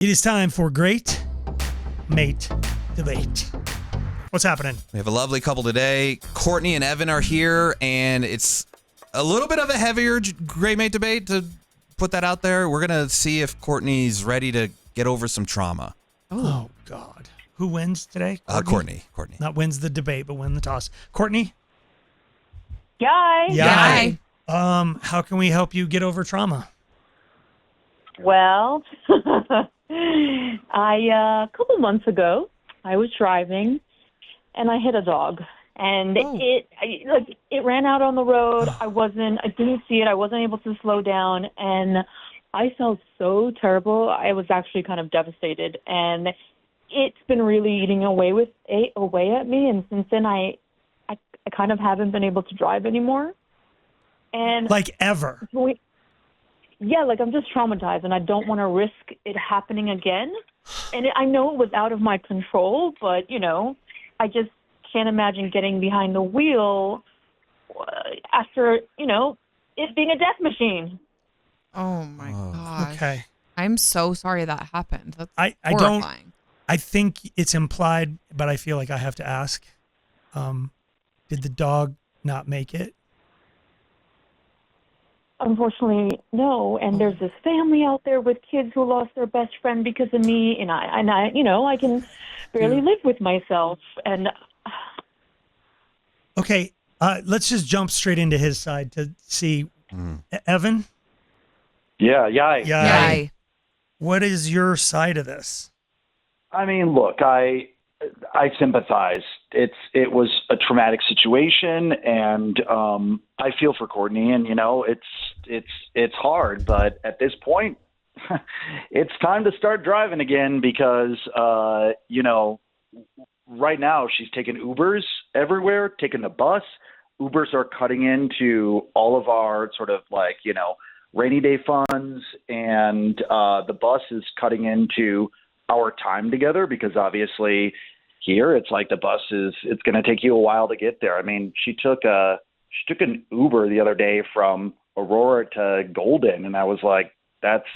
It is time for Great Mate Debate. What's happening? We have a lovely couple today. Courtney and Evan are here, and it's a little bit of a heavier Great Mate Debate, to put that out there. We're going to see if Courtney's ready to get over some trauma. Oh, God. Who wins today? Courtney. Not wins the debate, but win the toss. Courtney? Yay. Yay. How can we help you get over trauma? Well, a couple months ago, I was driving and I hit a dog, and it ran out on the road. I didn't see it. I wasn't able to slow down, and I felt so terrible. I was actually kind of devastated, and it's been really eating away at me. And since then, I kind of haven't been able to drive anymore. And like ever. Yeah, like I'm just traumatized, and I don't want to risk it happening again. And I know it was out of my control, but, I just can't imagine getting behind the wheel after, it being a death machine. Oh, my gosh. Okay. I'm so sorry that happened. That's horrifying. I think it's implied, but I feel like I have to ask. Did the dog not make it? Unfortunately, no. And there's this family out there with kids who lost their best friend because of me, and I can barely live with myself. And okay, let's just jump straight into his side to see. Evan? Yeah. Yay. What is your side of this? I mean, look, I sympathize. It was a traumatic situation, and I feel for Courtney, and it's hard, but at this point, it's time to start driving again because right now she's taking Ubers everywhere, taking the bus. Ubers are cutting into all of our sort of rainy day funds, and the bus is cutting into our time together because obviously here it's like the bus it's going to take you a while to get there. I mean, she took an Uber the other day from Aurora to Golden, and I was like, that's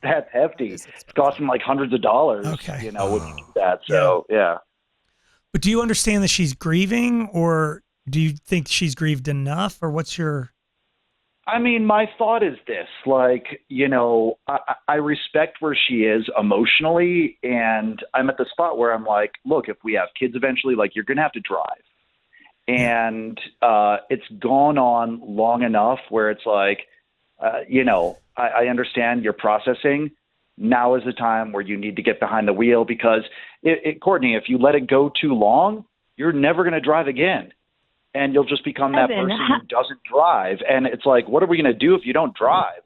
hefty. It's costing like hundreds of dollars, when you do that. So yeah. But do you understand that she's grieving, or do you think she's grieved enough, or what's your... I mean, my thought is this, I respect where she is emotionally, and I'm at the spot where I'm like, look, if we have kids eventually, you're going to have to drive. And it's gone on long enough where it's like, I understand you're processing. Now is the time where you need to get behind the wheel because, Courtney, if you let it go too long, you're never going to drive again. And you'll just become that person who doesn't drive. And it's like, what are we going to do if you don't drive?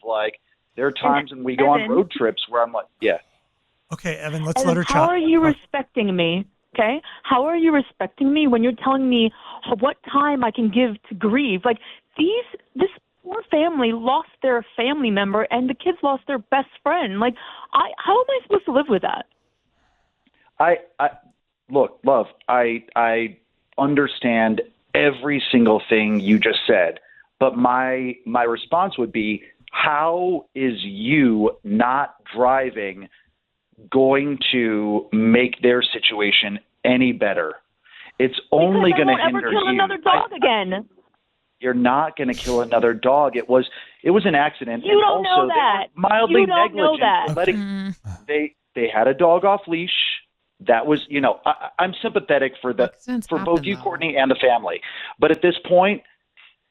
There are times when we go on road trips where I'm like, yeah. Okay, Evan, let's let her chat. How are you respecting me? Okay? How are you respecting me when you're telling me what time I can give to grieve? This poor family lost their family member, and the kids lost their best friend. How am I supposed to live with that? Look, love, I understand every single thing you just said, but my response would be, how is you not driving going to make their situation any better? It's only going to hinder you. Because I won't ever kill another dog again. You're not going to kill another dog. It was an accident. You don't know that. Mildly you don't negligent. know that. They had a dog off leash. That was, I'm sympathetic for both you, Courtney, and the family. But at this point,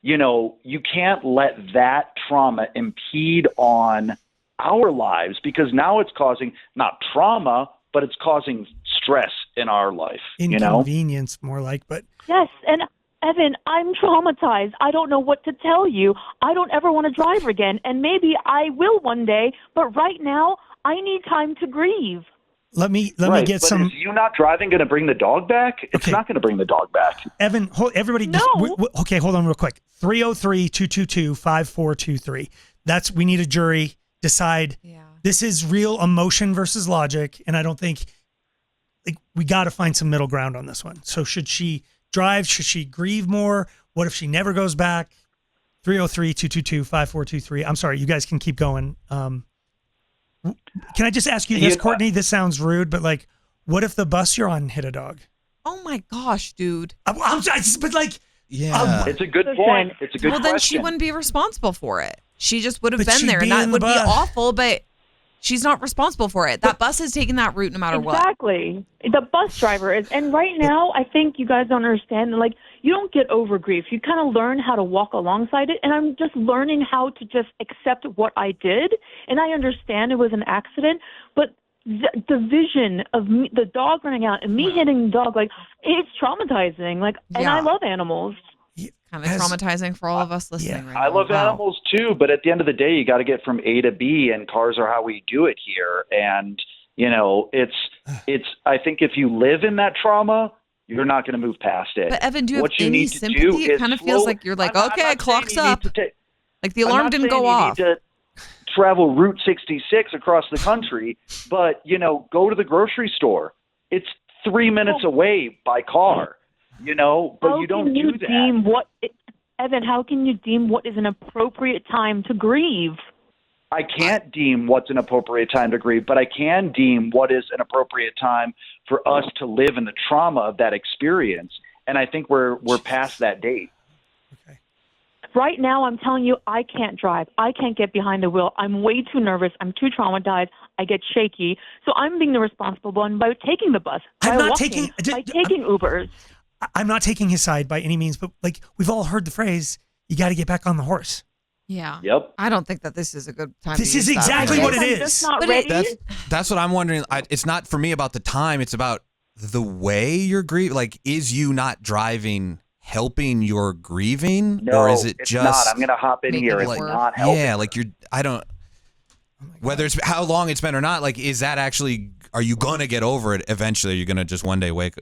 you can't let that trauma impede on our lives because now it's causing not trauma, but it's causing stress in our life. Inconvenience, more like, but... Yes, and Evan, I'm traumatized. I don't know what to tell you. I don't ever want to drive again, and maybe I will one day, but right now, I need time to grieve. Let me get some... Is you not driving going to bring the dog back? It's not going to bring the dog back. Evan, everybody... No. Okay, hold on real quick. 303-222-5423. We need a jury. Decide. Yeah. This is real emotion versus logic, and I don't think... we got to find some middle ground on this one. So should she drive? Should she grieve more? What if she never goes back? 303-222-5423. I'm sorry, you guys can keep going. Can I just ask you this, Courtney? This sounds rude, but like, what if the bus you're on hit a dog? Oh my gosh, dude. I'm sorry, but like, yeah, it's a good point. It's a good question. Well, then she wouldn't be responsible for it. She just would have been there, and be that in the would be bus. awful. But she's not responsible for it. That bus is taking that route no matter what. Exactly. The bus driver is. And right now, I think you guys don't understand. Like, you don't get over grief. You kind of learn how to walk alongside it. And I'm just learning how to just accept what I did. And I understand it was an accident. But the vision of me, the dog running out and me hitting the dog, like, it's traumatizing. Like, and I love animals. Kind of traumatizing for all of us listening right now. I love animals too, but at the end of the day, you got to get from A to B, and cars are how we do it here. And it's. I think if you live in that trauma, you're not going to move past it. But Evan, do you what have you any need to sympathy? do It kind of feels like you're like, okay, clock's up. Like the alarm didn't go off. You need to travel Route 66 across the country, but go to the grocery store. It's 3 minutes away by car. But you don't do that. Evan, how can you deem what is an appropriate time to grieve? I can't deem what's an appropriate time to grieve, but I can deem what is an appropriate time for us to live in the trauma of that experience. And I think we're past that date. Okay. Right now, I'm telling you, I can't drive. I can't get behind the wheel. I'm way too nervous. I'm too traumatized. I get shaky. So I'm being the responsible one by taking the bus, by taking Ubers. I'm not taking his side by any means, but like we've all heard the phrase, you got to get back on the horse. Yeah. Yep. I don't think that this is a good time. This is exactly what it is. Just not ready. That's what I'm wondering. It's not for me about the time. It's about the way you're grieving. Like, is you not driving helping your grieving? No, or is it it's just not. I'm going to hop in here. It's not helping. Yeah, like whether it's how long it's been or not, like, is that actually, are you going to get over it eventually? Are you going to just one day wake,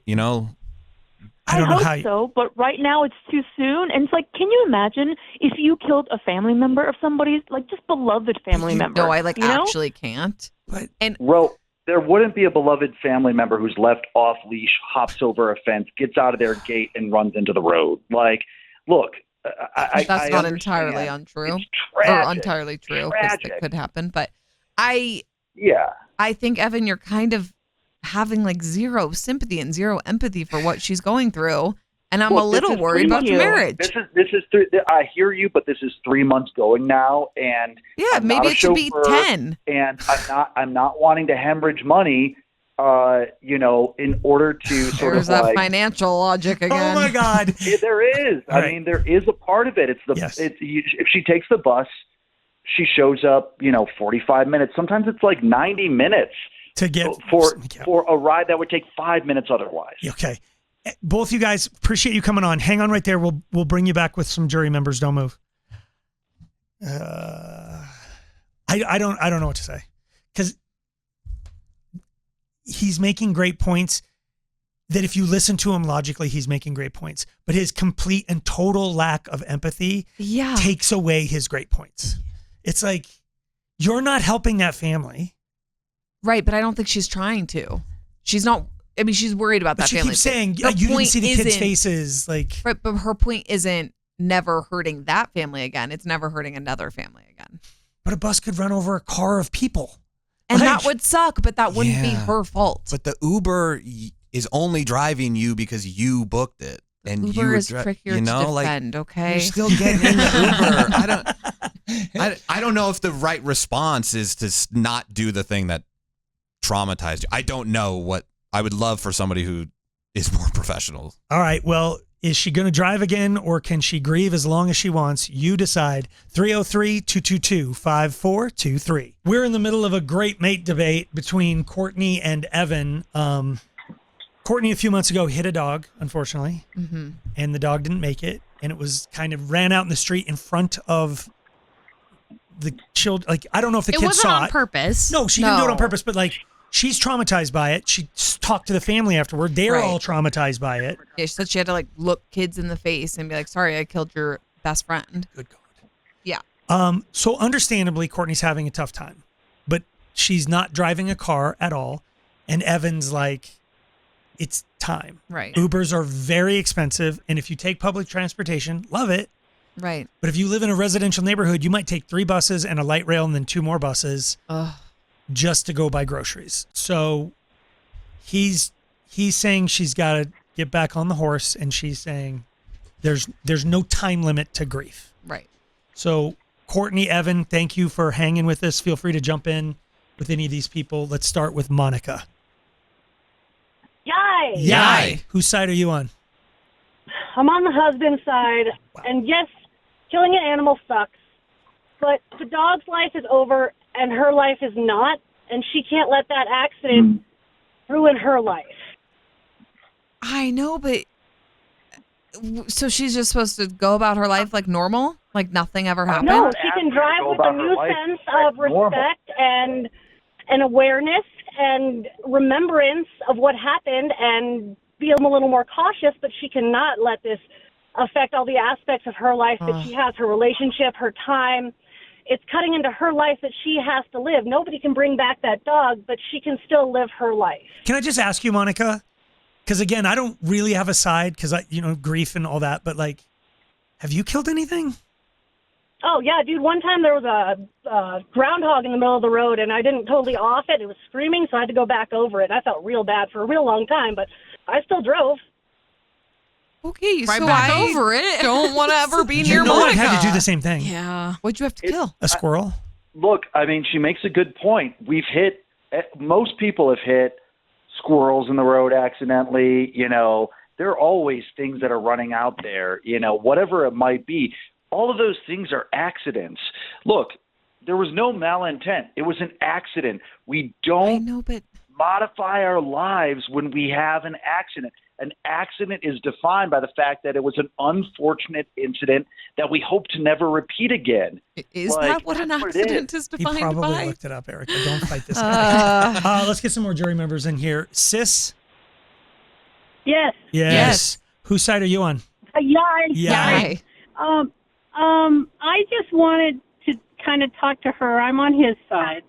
I don't know hope how so, but right now it's too soon. And it's like, can you imagine if you killed a family member of somebody's, like, just beloved family member? No, I actually can't. But well, there wouldn't be a beloved family member who's left off leash, hops over a fence, gets out of their gate, and runs into the road. Like, look, that's not entirely untrue or entirely true, because it could happen. But I think, Evan, you're kind of having like zero sympathy and zero empathy for what she's going through, and I'm a little worried about your marriage. This is I hear you, but this is 3 months going now, and maybe it should be 10. And I'm not wanting to hemorrhage money, in order to sort There's of that like financial logic again. Oh my God. There is. I mean, there is a part of it. If she takes the bus, she shows up, 45 minutes. Sometimes it's like 90 minutes. To get for a ride that would take 5 minutes otherwise. Okay, both you guys, appreciate you coming on. Hang on right there. We'll bring you back with some jury members. Don't move. I don't know what to say, because he's making great points. That if you listen to him logically, he's making great points. But his complete and total lack of empathy takes away his great points. It's like, you're not helping that family. Right, but I don't think she's trying to. She's not. I mean, she's worried about that family. She keeps saying, you didn't see the kids' faces. Like, right, but her point isn't never hurting that family again. It's never hurting another family again. But a bus could run over a car of people. And that would suck, but that wouldn't be her fault. But the Uber is only driving you because you booked it. And Uber is trickier to defend, okay? You're still getting in the Uber. I don't know if the right response is to not do the thing that traumatized you. I don't know what I would love for somebody who is more professional. All right. Well, is she going to drive again, or can she grieve as long as she wants? You decide. 303-222-5423. We're in the middle of a great mate debate between Courtney and Evan. Courtney a few months ago hit a dog, unfortunately, and the dog didn't make it, and it was kind of ran out in the street in front of the children. Like, I don't know if the kids saw it. It wasn't on purpose. No, she didn't do it on purpose, but like, she's traumatized by it. She talked to the family afterward. They're all traumatized by it. Yeah, she said she had to like look kids in the face and be like, sorry, I killed your best friend. Good God. Yeah. So understandably, Courtney's having a tough time, but she's not driving a car at all. And Evan's like, it's time. Right. Ubers are very expensive. And if you take public transportation, love it. Right. But if you live in a residential neighborhood, you might take 3 buses and a light rail and then 2 more buses. Ugh. just to go buy groceries. So he's saying she's got to get back on the horse, and she's saying there's no time limit to grief. Right. So Courtney, Evan, thank you for hanging with us. Feel free to jump in with any of these people. Let's start with Monica. Yay! Yay! Whose side are you on? I'm on the husband's side, and yes, killing an animal sucks, but the dog's life is over, and her life is not, and she can't let that accident ruin her life. I know, but so she's just supposed to go about her life like normal? Like nothing ever happened? No, she can drive with a new sense of respect and awareness and remembrance of what happened and be a little more cautious, but she cannot let this affect all the aspects of her life that she has, her relationship, her time. It's cutting into her life that she has to live. Nobody can bring back that dog, but she can still live her life. Can I just ask you, Monica? Because again, I don't really have a side because grief and all that, but like, have you killed anything? Oh, yeah, dude. One time there was a groundhog in the middle of the road, and I didn't totally off it. It was screaming, so I had to go back over it. I felt real bad for a real long time, but I still drove. Okay, right so back I over it. don't want to ever be near I've Monica. had to do the same thing. Yeah. What'd you have to kill? A squirrel. Look, I mean, she makes a good point. Most people have hit squirrels in the road accidentally. There are always things that are running out there, whatever it might be. All of those things are accidents. Look, there was no malintent. It was an accident. We don't modify our lives when we have an accident. An accident is defined by the fact that it was an unfortunate incident that we hope to never repeat again. Is that what an accident is defined by? He probably looked it up, Erica. Don't fight this guy. Let's get some more jury members in here. Sis? Yes. Whose side are you on? Yay. I just wanted to kind of talk to her. I'm on his side.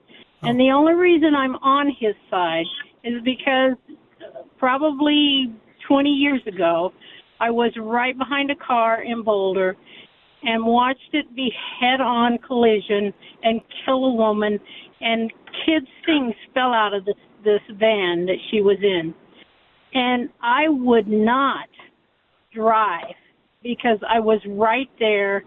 And the only reason I'm on his side is because probably 20 years ago, I was right behind a car in Boulder and watched it be head-on collision and kill a woman, and kids' things fell out of this van that she was in. And I would not drive because I was right there.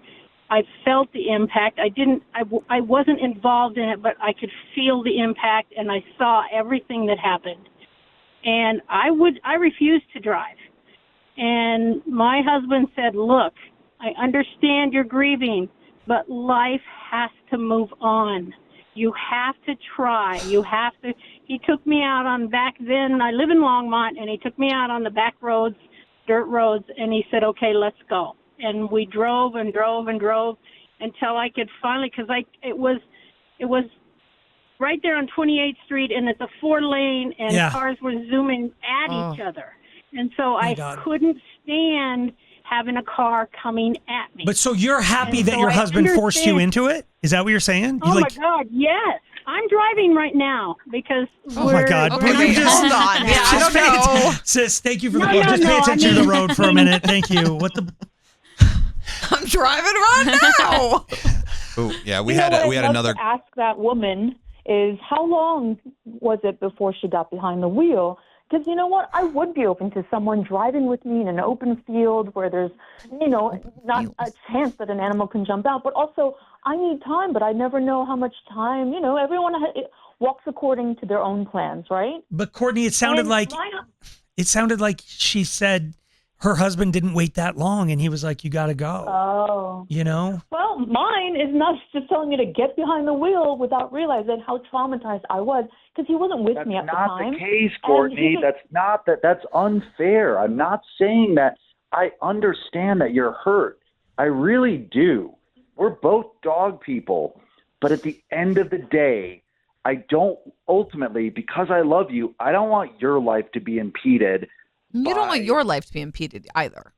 I felt the impact. I wasn't involved in it, but I could feel the impact, and I saw everything that happened. And I refused to drive. And my husband said, look, I understand you're grieving, but life has to move on. You have to try. He took me out on back then. I live in Longmont, and he took me out on the back roads, dirt roads, and he said, okay, let's go. And we drove and drove and drove until I could finally, because it was right there on 28th Street, and it's a 4-lane, and cars were zooming at each other. And so I couldn't stand having a car coming at me. But so you're happy that your husband forced you into it? Is that what you're saying? My God, yes. I'm driving right now because my God. Okay, hold on. Yeah, I don't know. Sis, thank you for the call. Just pay attention to the road for a minute. Thank you. I'm driving right now. Oh, yeah, we had another. To ask that woman is how long was it before she got behind the wheel? Because you know what? I would be open to someone driving with me in an open field where there's, not a chance that an animal can jump out. But also, I need time, but I never know how much time. Everyone walks according to their own plans, right? But Courtney, it sounded like she said her husband didn't wait that long, and he was like, "You got to go." Oh. Well, mine is not just telling me to get behind the wheel without realizing how traumatized I was because he wasn't with me at the time. That's not the case, Courtney. That's unfair. I'm not saying that. I understand that you're hurt. I really do. We're both dog people, but at the end of the day, I don't ultimately, because I love you, I don't want your life to be impeded. You don't want your life to be impeded either.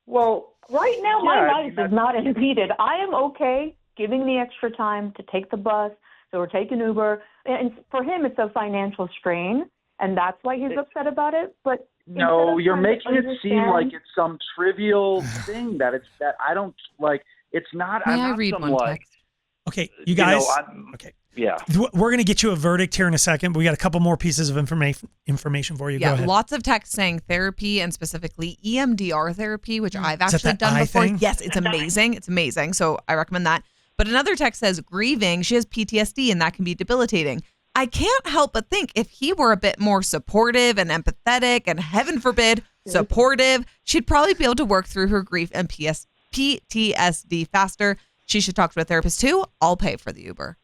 Well, right now my life is not impeded. I am okay giving the extra time to take the bus or take an Uber. And for him, it's a financial strain, and that's why he's upset about it. But no, you're making it seem like it's some trivial thing that I don't like. It's not. May I read one text? Okay, you guys. Yeah. We're going to get you a verdict here in a second, but we got a couple more pieces of information for you. Yeah, Go ahead. lots of texts saying therapy and specifically EMDR therapy, which I've actually done before. Thing? Yes, it's amazing. It's amazing. So I recommend that. But another text says grieving. She has PTSD and that can be debilitating. I can't help but think if he were a bit more supportive and empathetic and heaven forbid supportive, she'd probably be able to work through her grief and PTSD faster. She should talk to a therapist too. I'll pay for the Uber.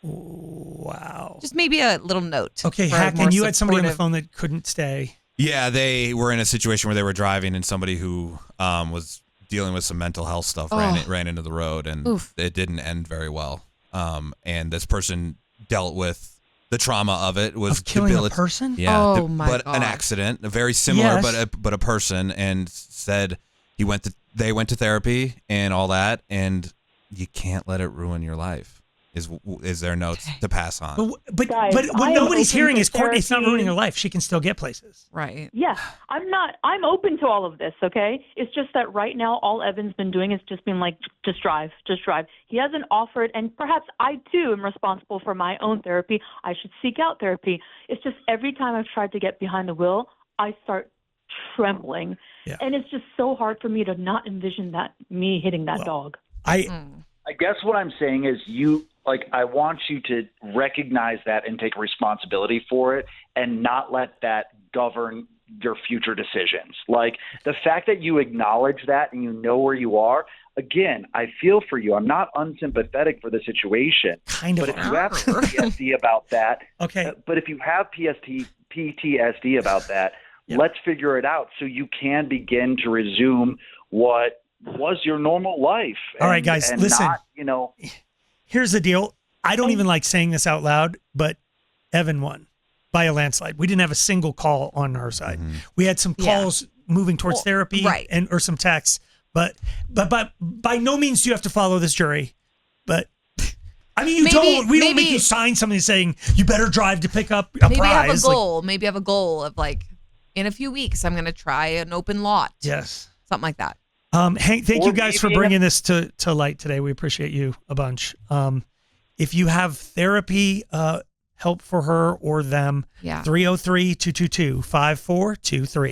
Wow. Just maybe a little note. Okay, Hack, and you had somebody on the phone that couldn't stay. Yeah, they were in a situation where they were driving and somebody who was dealing with some mental health stuff ran into the road, and it didn't end very well. And this person dealt with the trauma of it. Was killing a person? Yeah, Oh my God. An accident, very similar, Yes. but a person, and said they went to therapy and all that, and you can't let it ruin your life. Is their notes to pass on? But Guys, what nobody's hearing is Courtney. It's not therapy. ruining her life. She can still get places. Right. Yeah, I'm open to all of this, okay? It's just that right now all Evan's been doing is just being like, just drive. He hasn't offered, and perhaps I too am responsible for my own therapy. I should seek out therapy. It's just every time I've tried to get behind the wheel, I start trembling. Yeah. And it's just so hard for me to not envision me hitting that dog. I guess what I'm saying is I want you to recognize that and take responsibility for it and not let that govern your future decisions. Like the fact that you acknowledge that and you know where you are, again, I feel for you. I'm not unsympathetic for the situation. Kind of. But if you have PTSD about that, okay. But if you have PTSD about that, let's figure it out so you can begin to resume what was your normal life. All right, guys, listen. Not, Here's the deal. I don't even like saying this out loud, but Evan won by a landslide. We didn't have a single call on our side. Mm-hmm. We had some calls moving towards therapy, or some texts, but by no means do you have to follow this jury. But I mean, we don't make you sign something saying you better drive to pick up a prize. Have a goal. Maybe have a goal of like, in a few weeks, I'm going to try an open lot. Yes. Something like that. Hank, thank you guys for bringing this to light today. We appreciate you a bunch. If you have therapy help for her or them, 303-222-5423.